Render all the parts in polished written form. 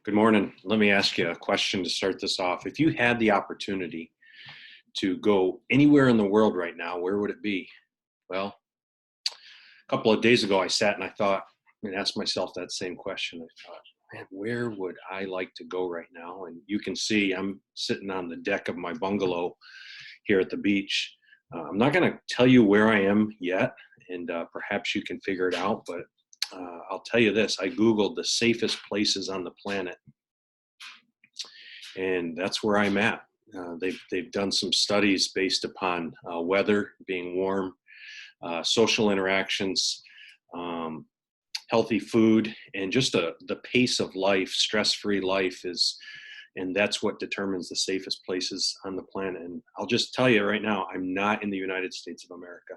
Good morning. Let me ask you a question to start this off. If you had the opportunity to go anywhere in the world right now, where would it be? Well, a couple of days ago, I sat and I thought and asked myself that same question. I thought, man, where would I like to go right now? And you can see I'm sitting on the deck of my bungalow here at the beach. I'm not going to tell you where I am yet, and perhaps you can figure it out, but I'll tell you this. I Googled the safest places on the planet, and that's where I'm at. They've done some studies based upon weather being warm, social interactions, um, healthy food, and just the pace of life. Stress-free life is, and that's what determines the safest places on the planet. And I'll just tell you right now, I'm not in the United States of America.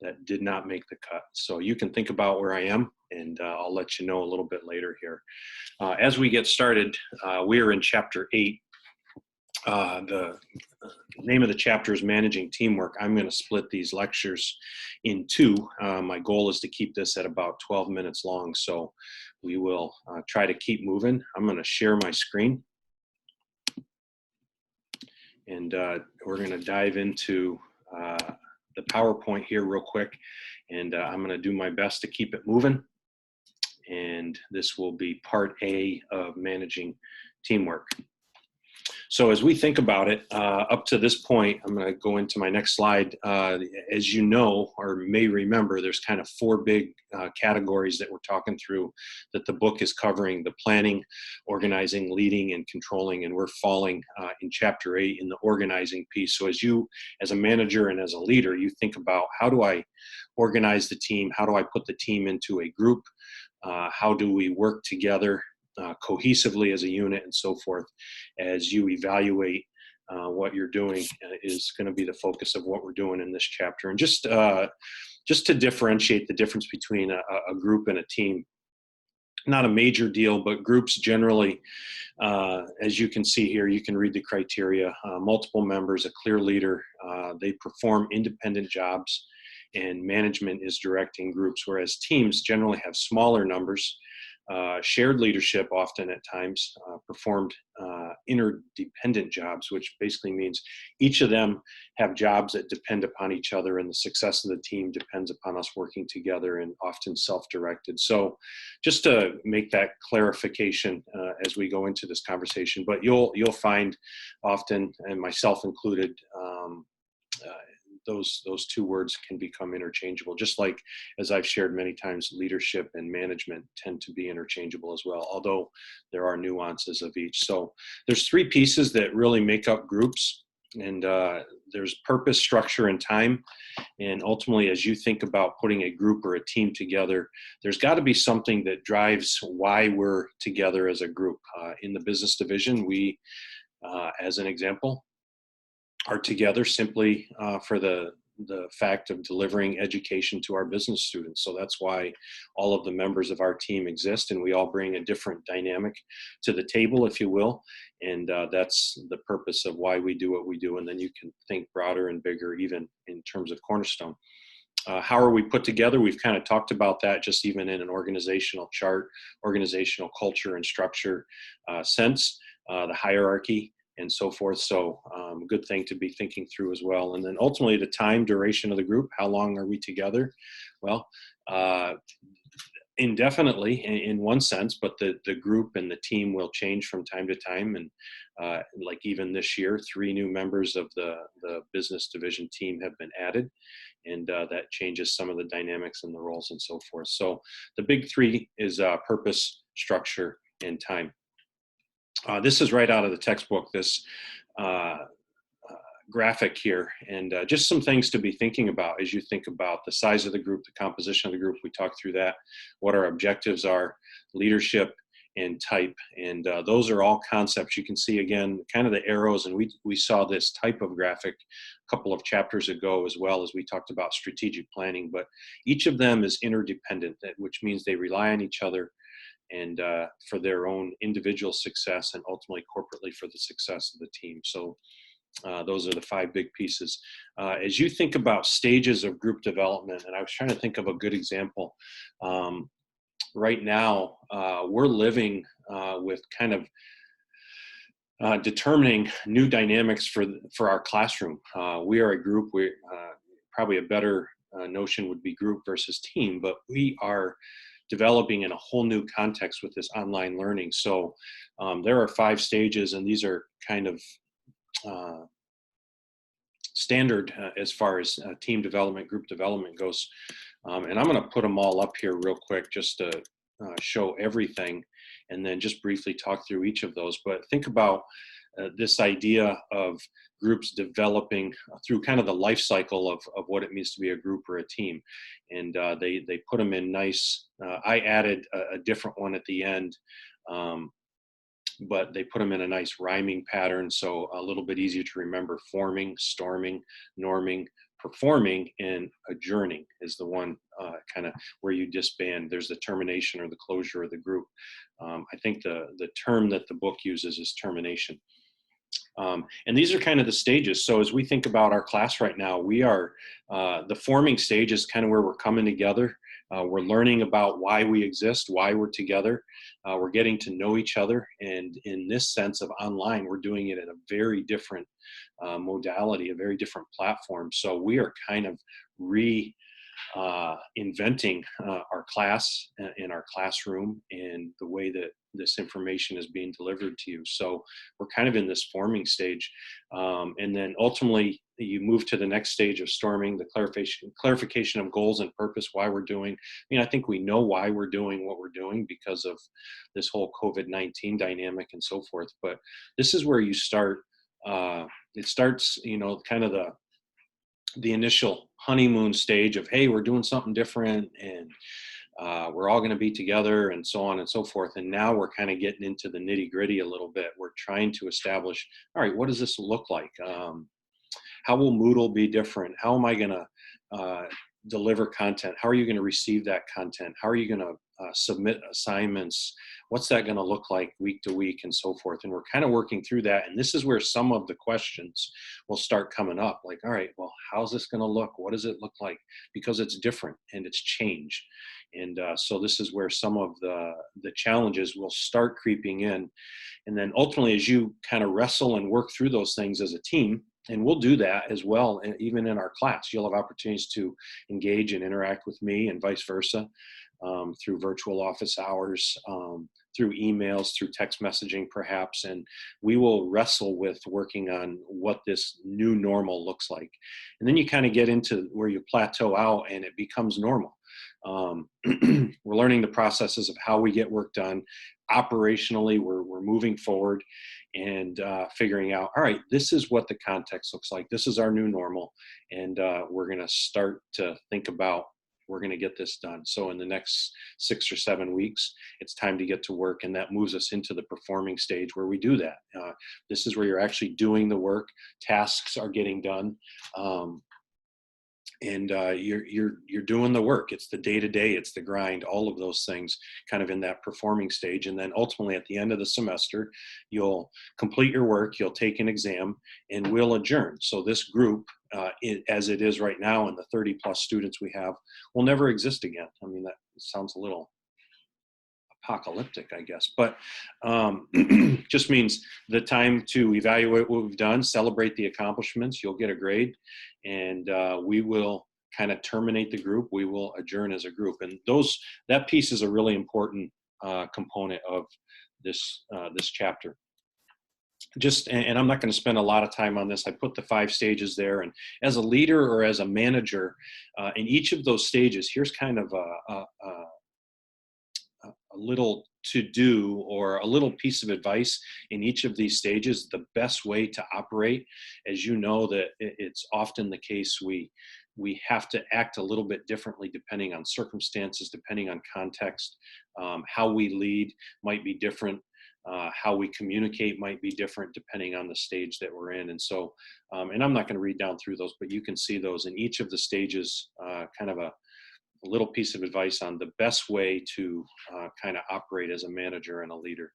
That did not make the cut. So you can think about where I am, and I'll let you know a little bit later here. As we get started, we are in chapter 8. The name of the chapter is Managing Teamwork. I'm going to split these lectures in two. My goal is to keep this at about 12 minutes long, so we will try to keep moving. I'm going to share my screen, and we're going to dive into the PowerPoint here real quick, and I'm going to do my best to keep it moving. And this will be part A of Managing Teamwork. So as we think about it, up to this point, I'm going to go into my next slide. As you know, or may remember, there's kind of four big categories that we're talking through that the book is covering: the planning, organizing, leading, and controlling. And we're falling in chapter 8 in the organizing piece. So as a manager and as a leader, you think about, how do I organize the team? How do I put the team into a group? How do we work together cohesively as a unit, and so forth? As you evaluate what you're doing is going to be the focus of what we're doing in this chapter. And just to differentiate the difference between a group and a team, not a major deal, but groups generally, as you can see here, you can read the criteria: multiple members, a clear leader, they perform independent jobs, and management is directing groups, whereas teams generally have smaller numbers, shared leadership often at times, performed interdependent jobs, which basically means each of them have jobs that depend upon each other, and the success of the team depends upon us working together, and often self-directed. So just to make that clarification as we go into this conversation, but you'll find often, and myself included, those two words can become interchangeable, just like, as I've shared many times, leadership and management tend to be interchangeable as well, although there are nuances of each. So there's three pieces that really make up groups, and there's purpose, structure, and time. And ultimately, as you think about putting a group or a team together, there's got to be something that drives why we're together as a group. In the business division, we, as an example, are together simply for the fact of delivering education to our business students. So that's why all of the members of our team exist, and we all bring a different dynamic to the table, if you will. And that's the purpose of why we do what we do. And then you can think broader and bigger, even in terms of Cornerstone. How are we put together? We've kind of talked about that just even in an organizational chart, organizational culture and structure sense, the hierarchy, and so forth. So a good thing to be thinking through as well. And then ultimately the time duration of the group. How long are we together? Well, indefinitely in one sense, but the group and the team will change from time to time. And like even this year, 3 new members of the business division team have been added, and that changes some of the dynamics and the roles and so forth. So the big 3 is purpose, structure, and time. This is right out of the textbook, this graphic here, and just some things to be thinking about as you think about the size of the group, the composition of the group. We talked through that, what our objectives are, leadership, and type. And those are all concepts. You can see, again, kind of the arrows, and we saw this type of graphic a couple of chapters ago, as well as we talked about strategic planning. But each of them is interdependent, which means they rely on each other, and for their own individual success, and ultimately corporately for the success of the team. So those are the 5 big pieces. As you think about stages of group development, and I was trying to think of a good example, right now, we're living with kind of determining new dynamics for our classroom. We are a group. We probably a better notion would be group versus team, but we are developing in a whole new context with this online learning. So there are 5 stages, and these are kind of standard as far as team development, group development goes. And I'm going to put them all up here real quick just to show everything, and then just briefly talk through each of those. But think about this idea of groups developing through kind of the life cycle of what it means to be a group or a team. And they put them in nice, I added a different one at the end, but they put them in a nice rhyming pattern, so a little bit easier to remember. Forming, storming, norming, performing, and adjourning is the one kind of where you disband. There's the termination or the closure of the group. I think the term that the book uses is termination. And these are kind of the stages. So as we think about our class right now, we are, the forming stage is kind of where we're coming together. We're learning about why we exist, why we're together. We're getting to know each other. And in this sense of online, we're doing it in a very different modality, a very different platform. So we are kind of inventing our class in our classroom and the way that this information is being delivered to you. So we're kind of in this forming stage. And then ultimately you move to the next stage of storming, the clarification of goals and purpose, why we're doing. I mean, I think we know why we're doing what we're doing because of this whole COVID-19 dynamic and so forth. But this is where you start, it starts, kind of the initial honeymoon stage of, hey, we're doing something different, and we're all going to be together, and so on and so forth. And now we're kind of getting into the nitty gritty a little bit. We're trying to establish, all right, what does this look like? How will Moodle be different? How am I going to deliver content? How are you going to receive that content? How are you going to submit assignments? What's that going to look like week to week and so forth? And we're kind of working through that. And this is where some of the questions will start coming up. Like, all right, well, how's this going to look? What does it look like? Because it's different and it's changed. And so this is where some of the challenges will start creeping in. And then ultimately, as you kind of wrestle and work through those things as a team, and we'll do that as well, even in our class, you'll have opportunities to engage and interact with me and vice versa, through virtual office hours, through emails, through text messaging perhaps, and we will wrestle with working on what this new normal looks like. And then you kind of get into where you plateau out and it becomes normal. We're learning the processes of how we get work done. Operationally, we're moving forward and figuring out, all right, this is what the context looks like. This is our new normal. And we're going to start to think about, we're going to get this done. So in the next 6 or 7 weeks, it's time to get to work. And that moves us into the performing stage where we do that. This is where you're actually doing the work. Tasks are getting done. And you're doing the work. It's the day-to-day, it's the grind, all of those things kind of in that performing stage. And then ultimately at the end of the semester, you'll complete your work, you'll take an exam, and we'll adjourn. So this group, as it is right now, and the 30 plus students we have, will never exist again. I mean, that sounds a little apocalyptic, I guess, but just means the time to evaluate what we've done, celebrate the accomplishments, you'll get a grade, and we will kind of terminate the group. We will adjourn as a group. And that piece is a really important component of this chapter. And I'm not going to spend a lot of time on this. I put the 5 stages there, and as a leader or as a manager, in each of those stages, here's kind of a little to do or a little piece of advice in each of these stages. The best way to operate, as you know, that it's often the case, we have to act a little bit differently depending on circumstances, depending on context. How we lead might be different. How we communicate might be different depending on the stage that we're in. And so, and I'm not going to read down through those, but you can see those in each of the stages, kind of a little piece of advice on the best way to kind of operate as a manager and a leader.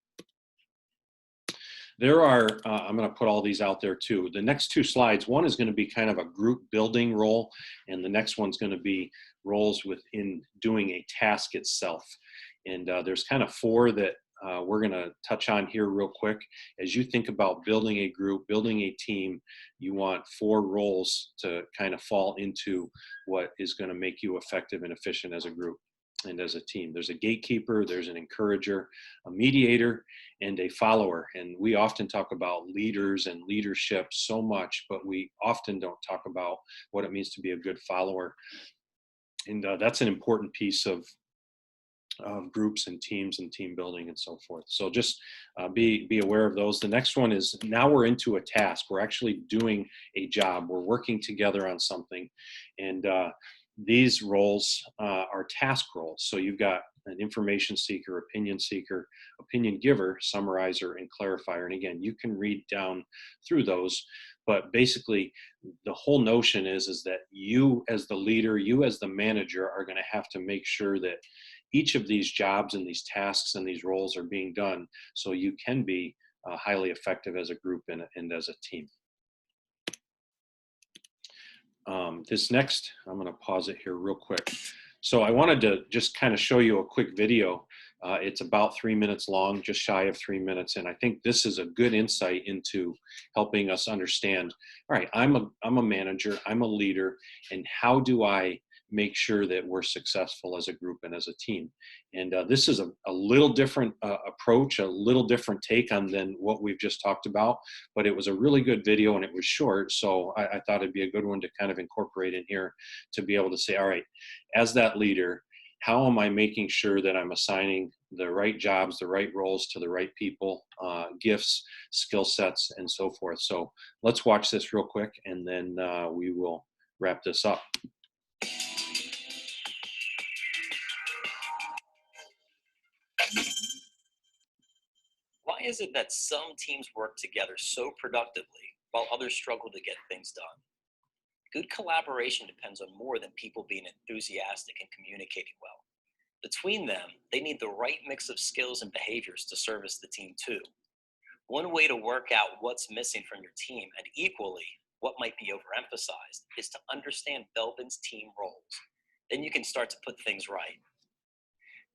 There are, I'm going to put all these out there too. The next 2 slides, one is going to be kind of a group building role, and the next one's going to be roles within doing a task itself. And there's kind of four that we're going to touch on here real quick. As you think about building a group, building a team, you want four roles to kind of fall into what is going to make you effective and efficient as a group and as a team. There's a gatekeeper, there's an encourager, a mediator, and a follower. And we often talk about leaders and leadership so much, but we often don't talk about what it means to be a good follower. And that's an important piece of groups and teams and team building and so forth. So just be aware of those. The next one is, now we're into a task. We're actually doing a job. We're working together on something. And these roles are task roles. So you've got an information seeker, opinion giver, summarizer, and clarifier. And again, you can read down through those. But basically, the whole notion is that you as the leader, you as the manager are going to have to make sure that each of these jobs and these tasks and these roles are being done so you can be highly effective as a group and as a team. This next, I'm going to pause it here real quick. So I wanted to just kind of show you a quick video. It's about 3 minutes long, just shy of 3 minutes. And I think this is a good insight into helping us understand, all right, I'm a manager, I'm a leader, and how do I make sure that we're successful as a group and as a team? And this is a little different approach, a little different take on than what we've just talked about, but it was a really good video and it was short. So I thought it'd be a good one to kind of incorporate in here to be able to say, all right, as that leader, how am I making sure that I'm assigning the right jobs, the right roles to the right people, gifts, skill sets, and so forth. So let's watch this real quick and then we will wrap this up. Why is it that some teams work together so productively while others struggle to get things done? Good collaboration depends on more than people being enthusiastic and communicating well. Between them, they need the right mix of skills and behaviors to service the team too. One way to work out what's missing from your team, and equally what might be overemphasized, is to understand Belbin's team roles. Then you can start to put things right.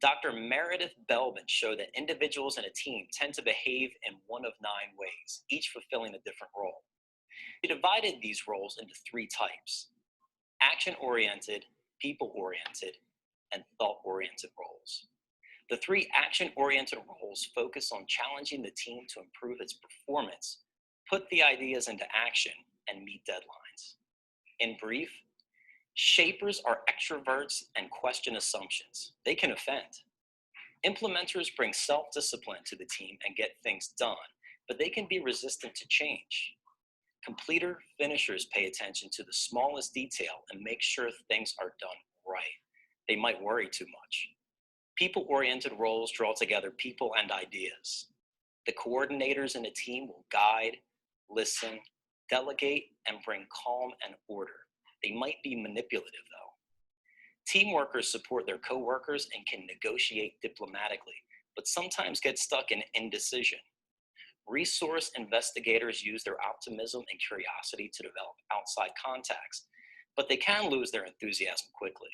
Dr. Meredith Belbin showed that individuals in a team tend to behave in one of 9 ways, each fulfilling a different role. He divided these roles into 3 types: action-oriented, people-oriented, and thought-oriented roles. The 3 action-oriented roles focus on challenging the team to improve its performance, put the ideas into action, and meet deadlines. In brief, shapers are extroverts and question assumptions. They can offend. Implementers bring self-discipline to the team and get things done, but they can be resistant to change. Completer finishers pay attention to the smallest detail and make sure things are done right. They might worry too much. People-oriented roles draw together people and ideas. The coordinators in a team will guide, listen, delegate, and bring calm and order. They might be manipulative though. Team workers support their coworkers and can negotiate diplomatically, but sometimes get stuck in indecision. Resource investigators use their optimism and curiosity to develop outside contacts, but they can lose their enthusiasm quickly.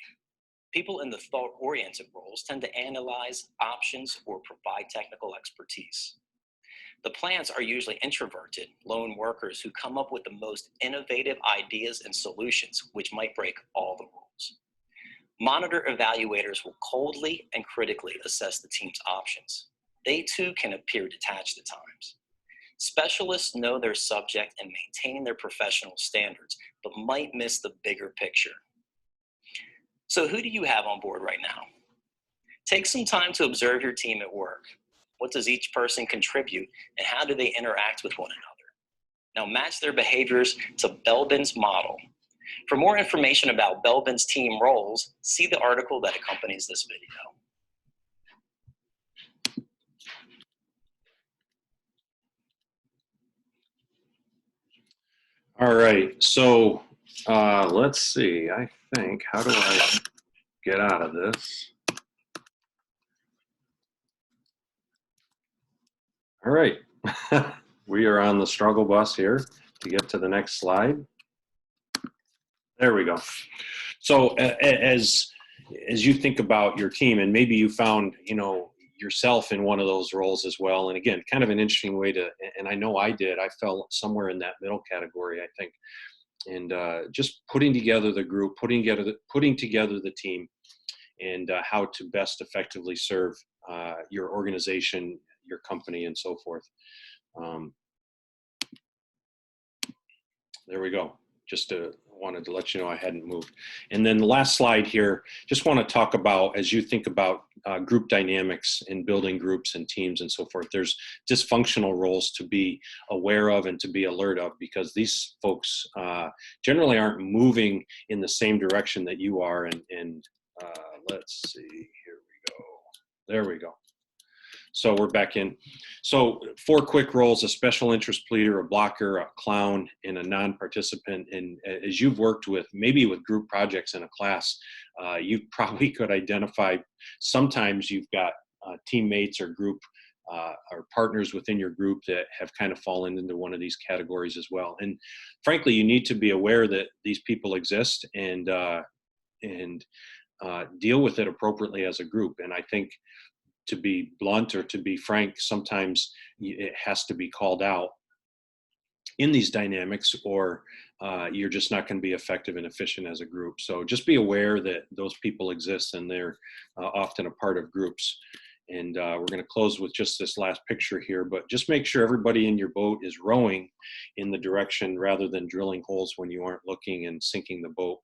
People in the thought-oriented roles tend to analyze options or provide technical expertise. The plants are usually introverted, lone workers who come up with the most innovative ideas and solutions, which might break all the rules. Monitor evaluators will coldly and critically assess the team's options. They too can appear detached at times. Specialists know their subject and maintain their professional standards, but might miss the bigger picture. So who do you have on board right now? Take some time to observe your team at work. What does each person contribute, and how do they interact with one another? Now match their behaviors to Belbin's model. For more information about Belbin's team roles, see the article that accompanies this video. All right, so let's see, I think, how do I get out of this? All right, we are on the struggle bus here to get to the next slide. There we go. So as as you think about your team, and maybe you found, yourself in one of those roles as well. And again, kind of an interesting way to, and I know I did, I fell somewhere in that middle category, I think. And just putting together the group, putting together the team, and how to best effectively serve your organization, your company, and so forth. There we go. Just wanted to let you know I hadn't moved. And then the last slide here, just want to talk about, as you think about group dynamics and building groups and teams and so forth, there's dysfunctional roles to be aware of and to be alert of, because these folks generally aren't moving in the same direction that you are. And let's see, here we go. There we go. So we're back in. So 4 quick roles: a special interest pleader, a blocker, a clown, and a non-participant. And as you've worked with, maybe with group projects in a class, you probably could identify, sometimes you've got teammates or group or partners within your group that have kind of fallen into one of these categories as well. And frankly, you need to be aware that these people exist and deal with it appropriately as a group. And I think, to be blunt or to be frank, sometimes it has to be called out in these dynamics, or you're just not going to be effective and efficient as a group. So just be aware that those people exist, and they're often a part of groups. And we're going to close with just this last picture here, but just make sure everybody in your boat is rowing in the direction rather than drilling holes when you aren't looking and sinking the boat.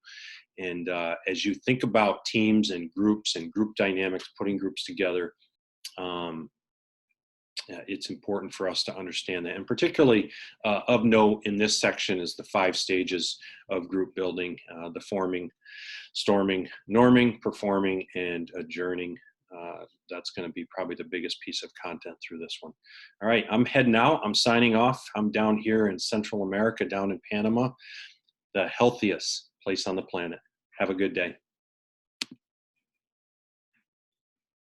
And as you think about teams and groups and group dynamics, putting groups together, it's important for us to understand that. And particularly of note in this section is the 5 stages of group building: the forming, storming, norming, performing, and adjourning. That's going to be probably the biggest piece of content through this one. All right, I'm heading out. I'm signing off. I'm down here in Central America, down in Panama, the healthiest place on the planet. Have a good day.